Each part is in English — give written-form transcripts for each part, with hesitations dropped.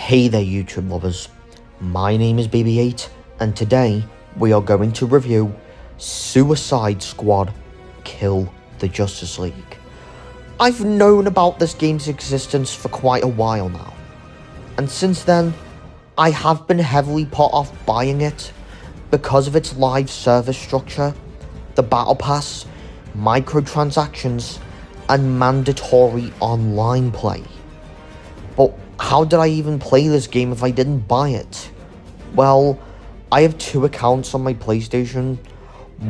Hey there YouTube lovers, my name is BB8 and today we are going to review Suicide Squad Kill the Justice League. I've known about this game's existence for quite a while now, and since then I have been heavily put off buying it because of its live service structure, the battle pass, microtransactions and mandatory online play. But how did I even play this game if I didn't buy it? Well, I have two accounts on my PlayStation,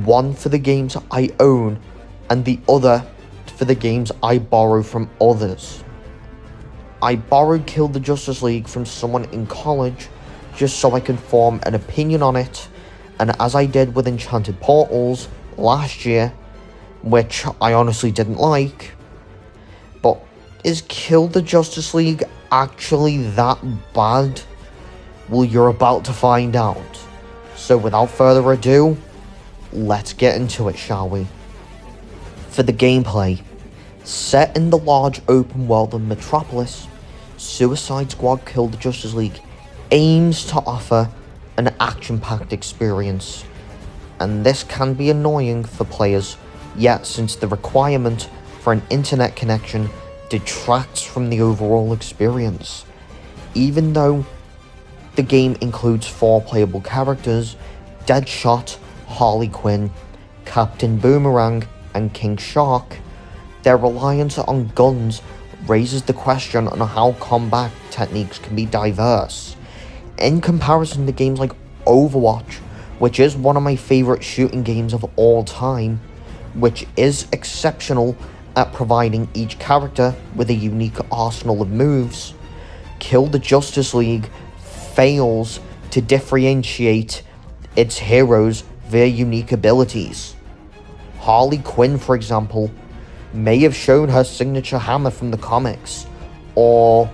one for the games I own and the other for the games I borrow from others. I borrowed Kill the Justice League from someone in college just so I can form an opinion on it, and as I did with Enchanted Portals last year, which I honestly didn't like. But is Kill the Justice League actually that bad? Well, you're about to find out. So without further ado, let's get into it, shall we? For the gameplay, set in the large open world of Metropolis, Suicide Squad Kill the Justice League aims to offer an action-packed experience, and this can be annoying for players, yet since the requirement for an internet connection detracts from the overall experience. Even though the game includes 4 playable characters, Deadshot, Harley Quinn, Captain Boomerang and King Shark, their reliance on guns raises the question on how combat techniques can be diverse. In comparison to games like Overwatch, which is one of my favourite shooting games of all time, which is exceptional at providing each character with a unique arsenal of moves, Kill the Justice League fails to differentiate its heroes via unique abilities. Harley Quinn, for example, may have shown her signature hammer from the comics, or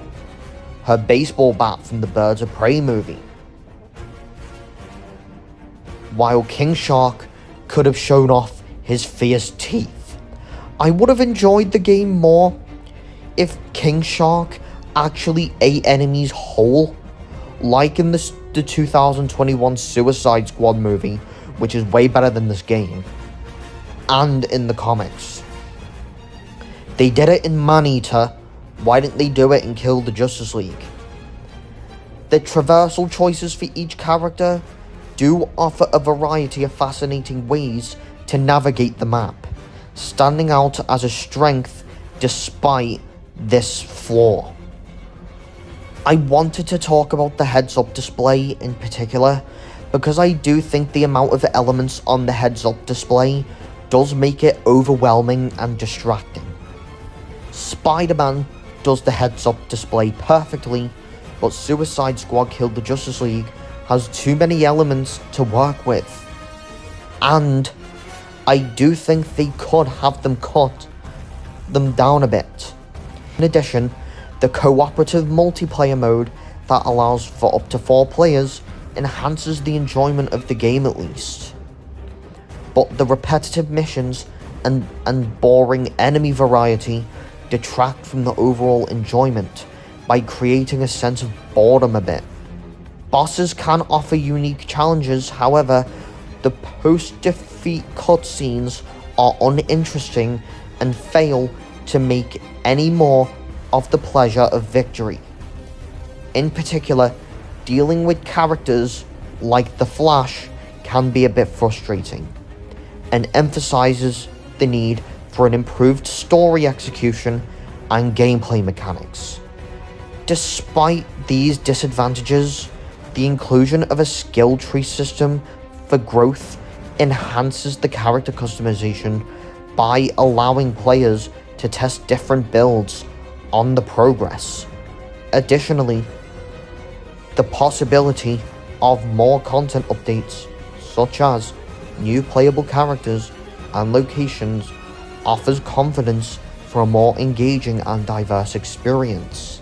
her baseball bat from the Birds of Prey movie, while King Shark could have shown off his fierce teeth. I would have enjoyed the game more if King Shark actually ate enemies whole, like in the 2021 Suicide Squad movie, which is way better than this game, and in the comics. They did it in Man-Eater, why didn't they do it in Kill the Justice League? The traversal choices for each character do offer a variety of fascinating ways to navigate the map, standing out as a strength despite this flaw. I wanted to talk about the heads-up display in particular, because I do think the amount of elements on the heads-up display does make it overwhelming and distracting. Spider-Man does the heads-up display perfectly, but Suicide Squad Kill the Justice League has too many elements to work with, and I do think they could have them cut them down a bit. In addition, the cooperative multiplayer mode that allows for up to 4 players enhances the enjoyment of the game at least. But the repetitive missions and boring enemy variety detract from the overall enjoyment by creating a sense of boredom a bit. Bosses can offer unique challenges, however, the post-defeat cutscenes are uninteresting and fail to make any more of the pleasure of victory. In particular, dealing with characters like the Flash can be a bit frustrating, and emphasizes the need for an improved story execution and gameplay mechanics. Despite these disadvantages, the inclusion of a skill tree system for growth enhances the character customization by allowing players to test different builds on the progress. Additionally, the possibility of more content updates, such as new playable characters and locations, offers confidence for a more engaging and diverse experience.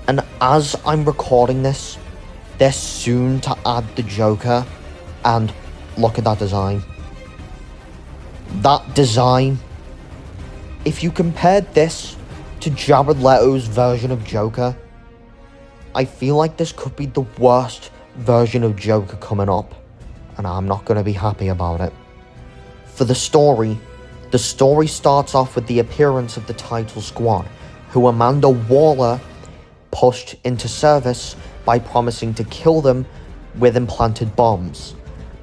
And as I'm recording this, they're soon to add the Joker, and look at that design. That design, if you compared this to Jared Leto's version of Joker, I feel like this could be the worst version of Joker coming up, and I'm not going to be happy about it. For the story starts off with the appearance of the title squad, who Amanda Waller pushed into service by promising to kill them with implanted bombs,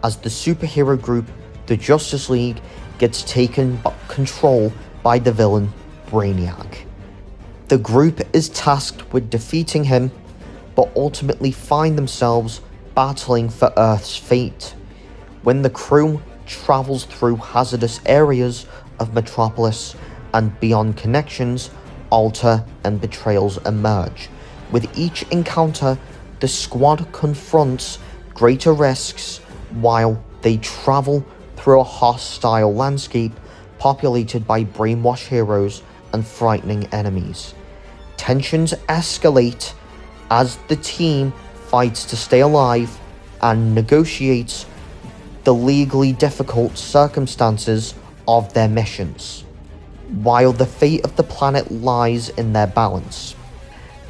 as the superhero group, the Justice League, gets taken control by the villain Brainiac. The group is tasked with defeating him, but ultimately find themselves battling for Earth's fate, when the crew travels through hazardous areas of Metropolis and beyond. Connections alter and betrayals emerge. With each encounter, the squad confronts greater risks while they travel through a hostile landscape populated by brainwashed heroes and frightening enemies. Tensions escalate as the team fights to stay alive and negotiates the legally difficult circumstances of their missions, while the fate of the planet lies in their balance.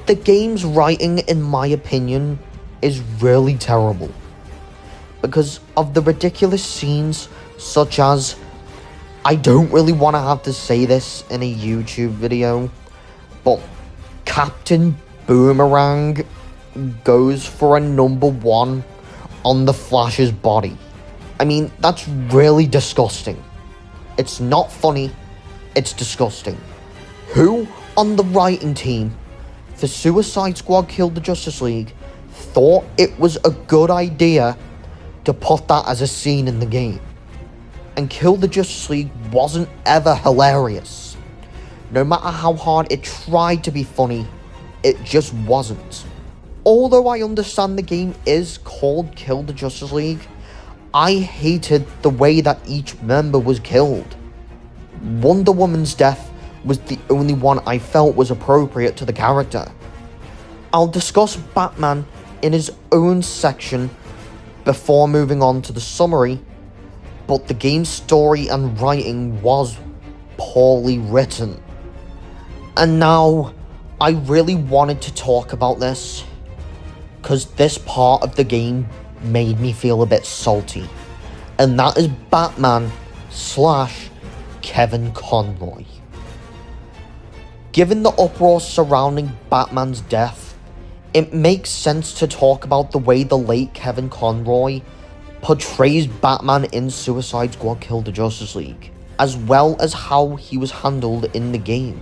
The game's writing, in my opinion, is really terrible because of the ridiculous scenes such as, I don't really want to have to say this in a YouTube video, but Captain Boomerang goes for a #1 on the Flash's body. I mean, that's really disgusting. It's not funny, it's disgusting. Who on the writing team for Suicide Squad Killed the Justice League thought it was a good idea to put that as a scene in the game? And Kill the Justice League wasn't ever hilarious. No matter how hard it tried to be funny, it just wasn't. Although I understand the game is called Kill the Justice League, I hated the way that each member was killed. Wonder Woman's death was the only one I felt was appropriate to the character. I'll discuss Batman in his own section before moving on to the summary, but the game's story and writing was poorly written. And now, I really wanted to talk about this, because this part of the game made me feel a bit salty, and that is Batman / Kevin Conroy. Given the uproar surrounding Batman's death, it makes sense to talk about the way the late Kevin Conroy portrays Batman in Suicide Squad Killed the Justice League, as well as how he was handled in the game.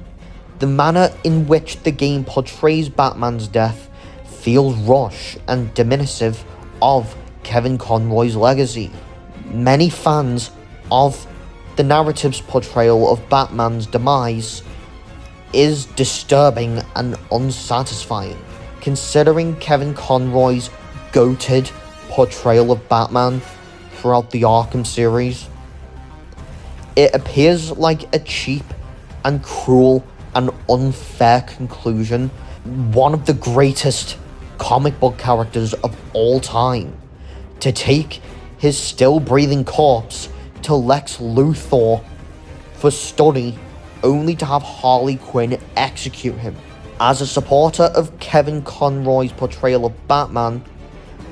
The manner in which the game portrays Batman's death feels rushed and dismissive of Kevin Conroy's legacy. Many fans of the narrative's portrayal of Batman's demise is disturbing and unsatisfying, considering Kevin Conroy's goated portrayal of Batman throughout the Arkham series. It appears like a cheap and cruel and unfair conclusion. One of the greatest comic book characters of all time, to take his still breathing corpse to Lex Luthor for study, only to have Harley Quinn execute him. As a supporter of Kevin Conroy's portrayal of Batman,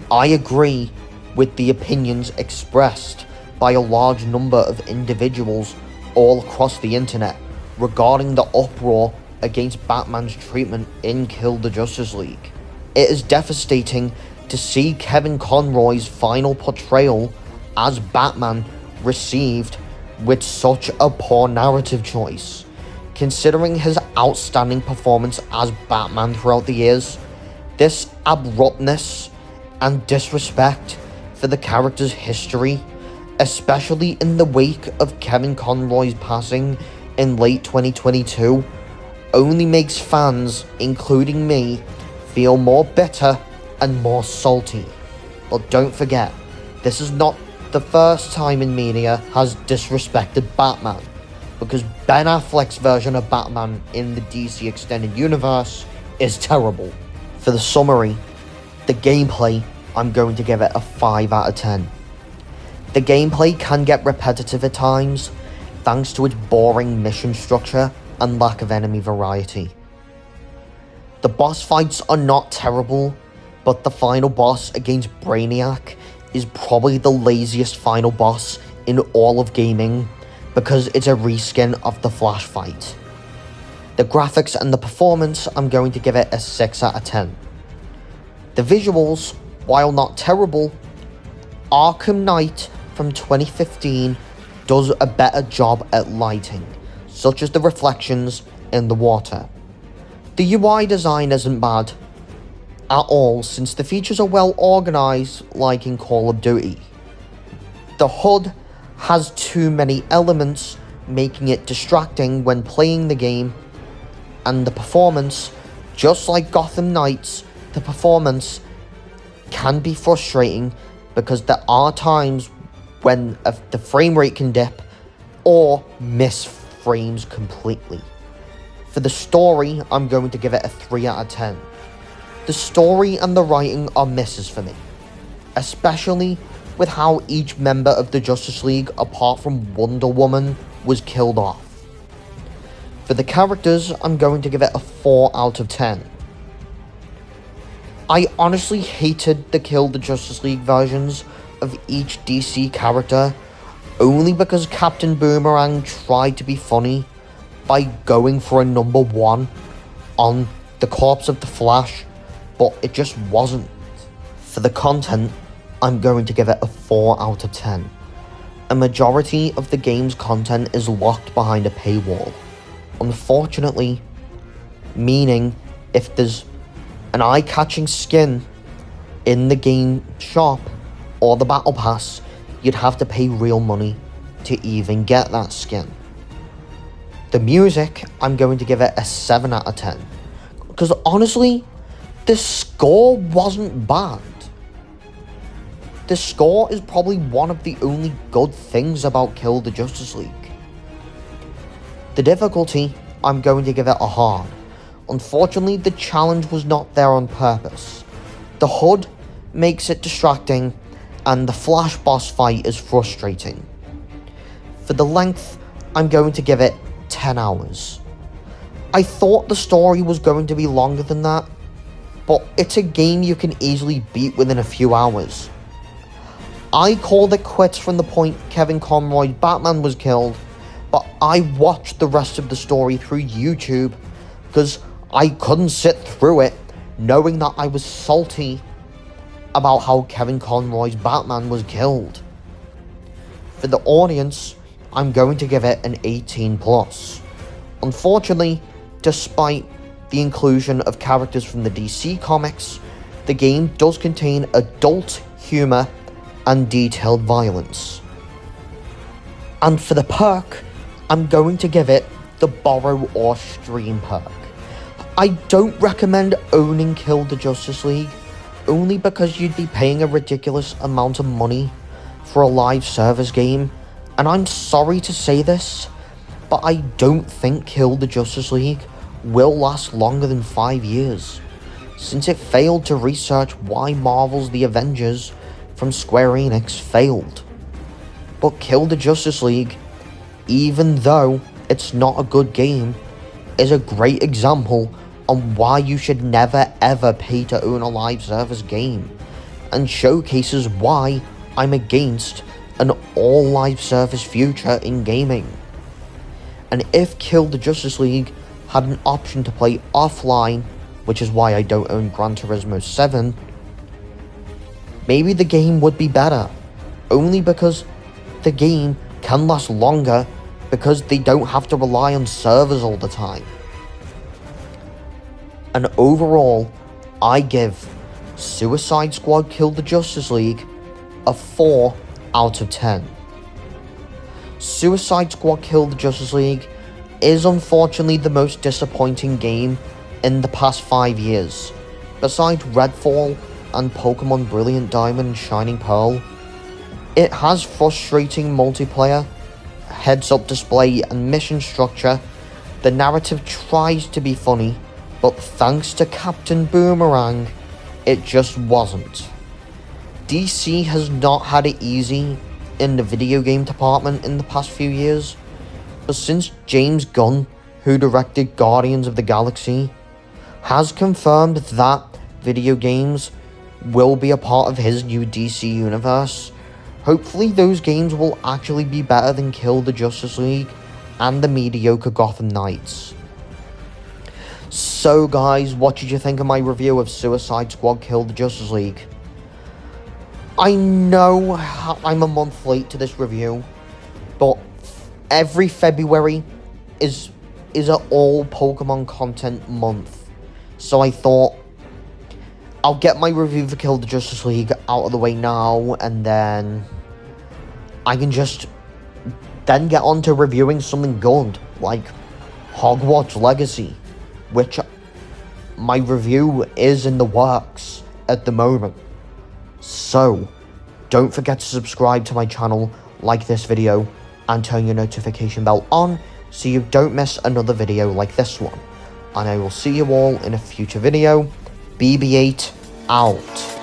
I agree with the opinions expressed by a large number of individuals all across the internet regarding the uproar against Batman's treatment in Kill the Justice League. It is devastating to see Kevin Conroy's final portrayal as Batman received with such a poor narrative choice. Considering his outstanding performance as Batman throughout the years, this abruptness and disrespect for the character's history, especially in the wake of Kevin Conroy's passing in late 2022, only makes fans, including me, feel more bitter and more salty. But don't forget, this is not the first time in media has disrespected Batman, because Ben Affleck's version of Batman in the DC Extended Universe is terrible. For the summary, the gameplay, I'm going to give it a 5 out of 10. The gameplay can get repetitive at times, thanks to its boring mission structure and lack of enemy variety. The boss fights are not terrible, but the final boss against Brainiac is probably the laziest final boss in all of gaming because it's a reskin of the Flash fight. The graphics and the performance, I'm going to give it a 6 out of 10. The visuals, while not terrible, Arkham Knight from 2015 does a better job at lighting, such as the reflections in the water. The UI design isn't bad at all since the features are well organised like in Call of Duty. The HUD has too many elements, making it distracting when playing the game, and the performance, just like Gotham Knights, the performance can be frustrating because there are times when the frame rate can dip or miss frames completely. For the story, I'm going to give it a 3 out of 10. The story and the writing are misses for me, especially with how each member of the Justice League, apart from Wonder Woman, was killed off. For the characters, I'm going to give it a 4 out of 10. I honestly hated the Kill the Justice League versions of each DC character, only because Captain Boomerang tried to be funny by going for a number 1 on the corpse of the Flash, but it just wasn't. For the content, I'm going to give it a 4 out of 10. A majority of the game's content is locked behind a paywall. Unfortunately, meaning if there's an eye-catching skin in the game shop or the battle pass, you'd have to pay real money to even get that skin. The music, I'm going to give it a 7 out of 10. Because honestly, the score wasn't bad. The score is probably one of the only good things about Kill the Justice League. The difficulty, I'm going to give it a hard. Unfortunately, the challenge was not there on purpose. The HUD makes it distracting, and the Flash boss fight is frustrating. For the length, I'm going to give it 10 hours. I thought the story was going to be longer than that, but it's a game you can easily beat within a few hours. I called it quits from the point Kevin Conroy's Batman was killed, but I watched the rest of the story through YouTube because I couldn't sit through it knowing that I was salty about how Kevin Conroy's Batman was killed. For the audience, I'm going to give it an 18+. Unfortunately, despite the inclusion of characters from the DC comics, the game does contain adult humor and detailed violence. And for the perk, I'm going to give it the borrow or stream perk. I don't recommend owning Kill the Justice League, only because you'd be paying a ridiculous amount of money for a live service game, and I'm sorry to say this, but I don't think Kill the Justice League will last longer than 5 years, since it failed to research why Marvel's The Avengers from Square Enix failed. But Kill the Justice League, even though it's not a good game, is a great example on why you should never ever pay to own a live service game, and showcases why I'm against an all live service future in gaming. And if Kill the Justice League had an option to play offline, which is why I don't own Gran Turismo 7, maybe the game would be better, only because the game can last longer because they don't have to rely on servers all the time. And overall, I give Suicide Squad Kill the Justice League a 4 out of 10. Suicide Squad Kill the Justice League is unfortunately the most disappointing game in the past 5 years. Besides Redfall and Pokemon Brilliant Diamond and Shining Pearl, it has frustrating multiplayer, heads-up display and mission structure. The narrative tries to be funny, but thanks to Captain Boomerang, it just wasn't. DC has not had it easy in the video game department in the past few years, but since James Gunn, who directed Guardians of the Galaxy, has confirmed that video games will be a part of his new DC universe. Hopefully those games will actually be better than Kill the Justice League and the mediocre Gotham Knights. So guys, what did you think of my review of Suicide Squad Kill the Justice League? I know I'm a month late to this review, but every February is an all Pokemon content month. So I thought I'll get my review for Kill the Justice League out of the way now, and then I can just then get on to reviewing something good, like Hogwarts Legacy, which my review is in the works at the moment. So, don't forget to subscribe to my channel, like this video, and turn your notification bell on so you don't miss another video like this one. And I will see you all in a future video. BB8 out.